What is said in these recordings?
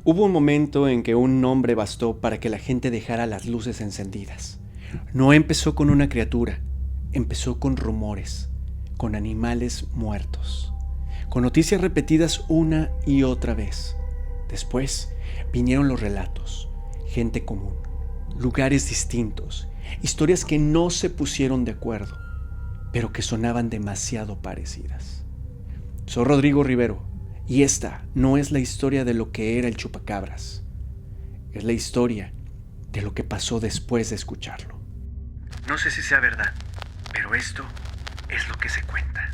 Hubo un momento en que un nombre bastó para que la gente dejara las luces encendidas. No empezó con una criatura, empezó con rumores, con animales muertos, con noticias repetidas una y otra vez. Después vinieron los relatos, gente común, lugares distintos, historias que no se pusieron de acuerdo, pero que sonaban demasiado parecidas. Soy Rodrigo Rivero, y esta no es la historia de lo que era el chupacabras. Es la historia de lo que pasó después de escucharlo. No sé si sea verdad, pero esto es lo que se cuenta.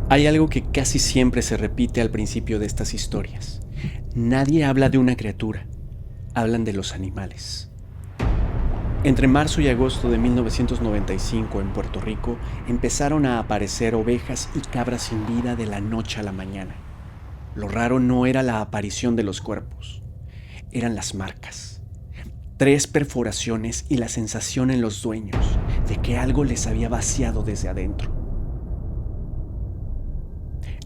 Hay algo que casi siempre se repite al principio de estas historias. Nadie habla de una criatura, hablan de los animales. Entre marzo y agosto de 1995 en Puerto Rico empezaron a aparecer ovejas y cabras sin vida de la noche a la mañana. Lo raro no era la aparición de los cuerpos, eran las marcas. 3 perforaciones y la sensación en los dueños de que algo les había vaciado desde adentro.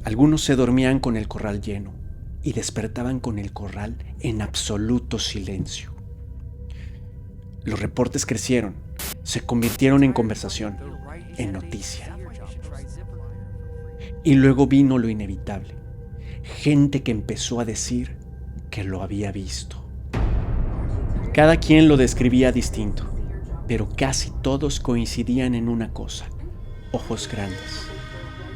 Algunos se dormían con el corral lleno y despertaban con el corral en absoluto silencio. Los reportes crecieron, se convirtieron en conversación, en noticia. Y luego vino lo inevitable, gente que empezó a decir que lo había visto. Cada quien lo describía distinto, pero casi todos coincidían en una cosa: ojos grandes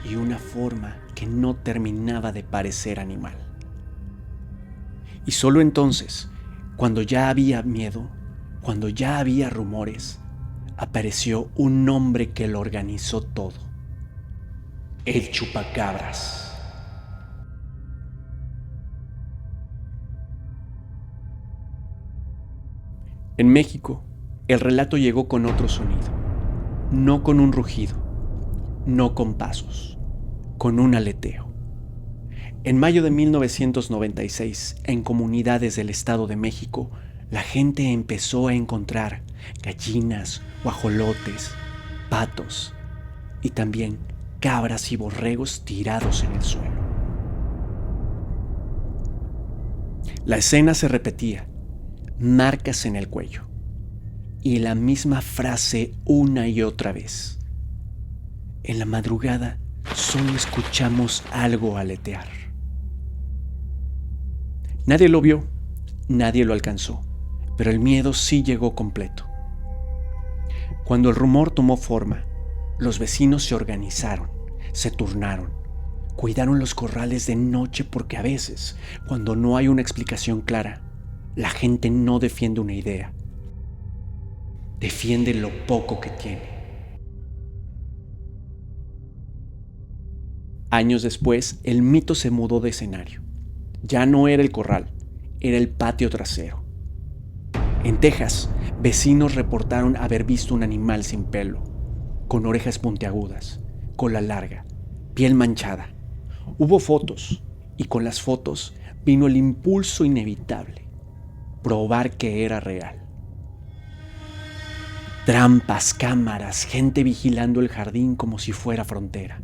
y una forma que no terminaba de parecer animal. Y solo entonces, cuando ya había miedo, cuando ya había rumores, apareció un nombre que lo organizó todo: el chupacabras. En México, el relato llegó con otro sonido, no con un rugido, no con pasos, con un aleteo. En mayo de 1996, en comunidades del Estado de México, la gente empezó a encontrar gallinas, guajolotes, patos y también cabras y borregos tirados en el suelo. La escena se repetía, marcas en el cuello, y la misma frase una y otra vez. En la madrugada solo escuchamos algo aletear. Nadie lo vio, nadie lo alcanzó, pero el miedo sí llegó completo. Cuando el rumor tomó forma, los vecinos se organizaron, se turnaron, cuidaron los corrales de noche porque a veces, cuando no hay una explicación clara, la gente no defiende una idea, defiende lo poco que tiene. Años después, el mito se mudó de escenario. Ya no era el corral, era el patio trasero. En Texas, vecinos reportaron haber visto un animal sin pelo, con orejas puntiagudas, cola larga, piel manchada. Hubo fotos, y con las fotos vino el impulso inevitable: probar que era real. Trampas, cámaras, gente vigilando el jardín como si fuera frontera.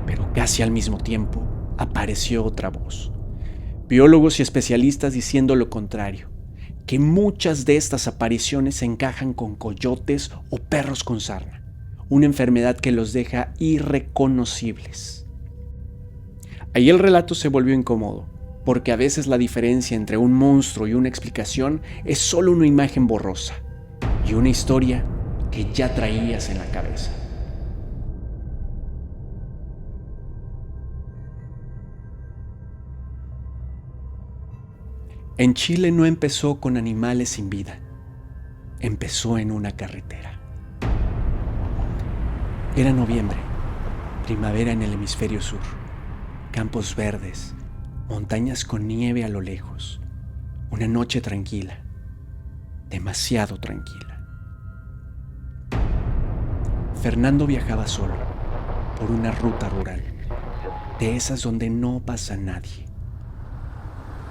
Pero casi al mismo tiempo apareció otra voz. Biólogos y especialistas diciendo lo contrario, que muchas de estas apariciones se encajan con coyotes o perros con sarna, una enfermedad que los deja irreconocibles. Ahí el relato se volvió incómodo, porque a veces la diferencia entre un monstruo y una explicación es solo una imagen borrosa y una historia que ya traías en la cabeza. En Chile no empezó con animales sin vida, empezó en una carretera. Era noviembre, primavera en el hemisferio sur, campos verdes, montañas con nieve a lo lejos, una noche tranquila, demasiado tranquila. Fernando viajaba solo, por una ruta rural, de esas donde no pasa nadie.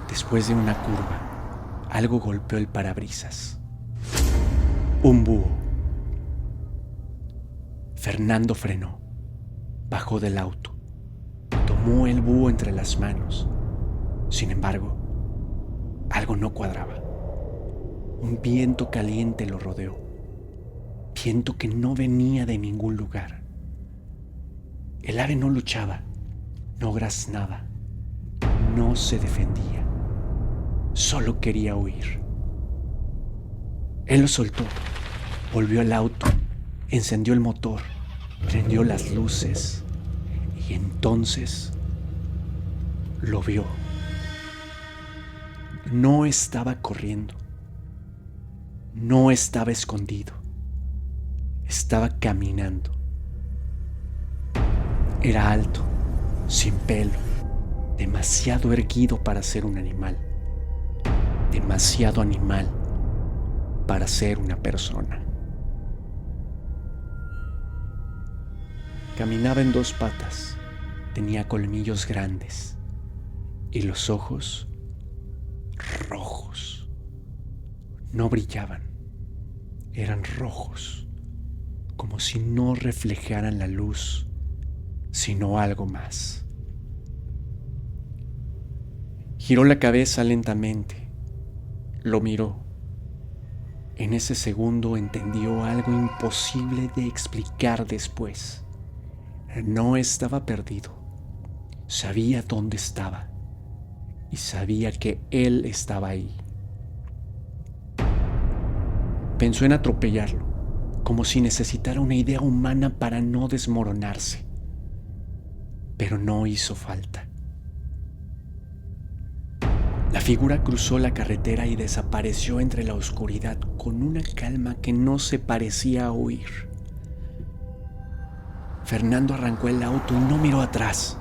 Después de una curva, algo golpeó el parabrisas. Un búho. Fernando frenó, bajó del auto, Tomó el búho entre las manos. Sin embargo, algo no cuadraba. Un viento caliente lo rodeó. Viento que no venía de ningún lugar. El ave no luchaba, no graznaba, no se defendía. Solo quería huir. Él lo soltó, volvió al auto, encendió el motor, prendió las luces y entonces lo vio. No estaba corriendo, no estaba escondido, estaba caminando. Era alto, sin pelo, demasiado erguido para ser un animal, demasiado animal para ser una persona. Caminaba en dos patas, tenía colmillos grandes y los ojos rojos. No brillaban, eran rojos, como si no reflejaran la luz, sino algo más. Giró la cabeza lentamente, lo miró. En ese segundo entendió algo imposible de explicar después. No estaba perdido, sabía dónde estaba y sabía que él estaba ahí. Pensó en atropellarlo, como si necesitara una idea humana para no desmoronarse, pero no hizo falta. La figura cruzó la carretera y desapareció entre la oscuridad con una calma que no se parecía a huir. Fernando arrancó el auto y no miró atrás.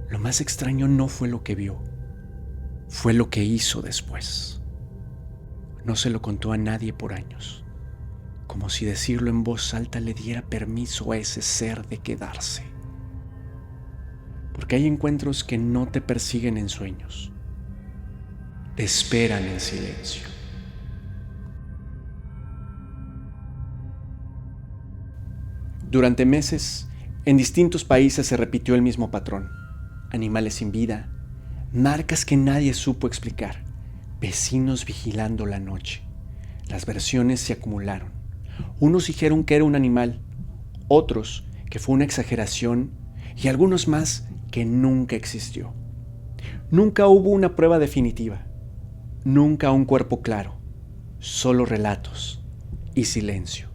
Lo más extraño no fue lo que vio, fue lo que hizo después. No se lo contó a nadie por años, como si decirlo en voz alta le diera permiso a ese ser de quedarse. Porque hay encuentros que no te persiguen en sueños, te esperan en silencio. Durante meses, en distintos países se repitió el mismo patrón. Animales sin vida, marcas que nadie supo explicar, vecinos vigilando la noche. Las versiones se acumularon. Unos dijeron que era un animal, otros que fue una exageración y algunos más que nunca existió. Nunca hubo una prueba definitiva, nunca un cuerpo claro, solo relatos y silencio.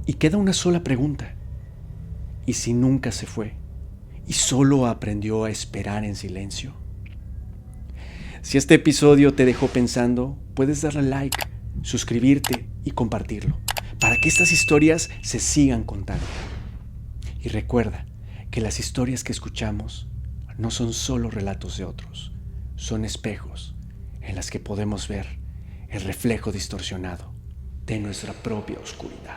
Y queda una sola pregunta: ¿y si nunca se fue y solo aprendió a esperar en silencio? Si este episodio te dejó pensando, puedes darle like, suscribirte y compartirlo, para que estas historias se sigan contando. Y recuerda que las historias que escuchamos no son solo relatos de otros, son espejos en las que podemos ver el reflejo distorsionado de nuestra propia oscuridad.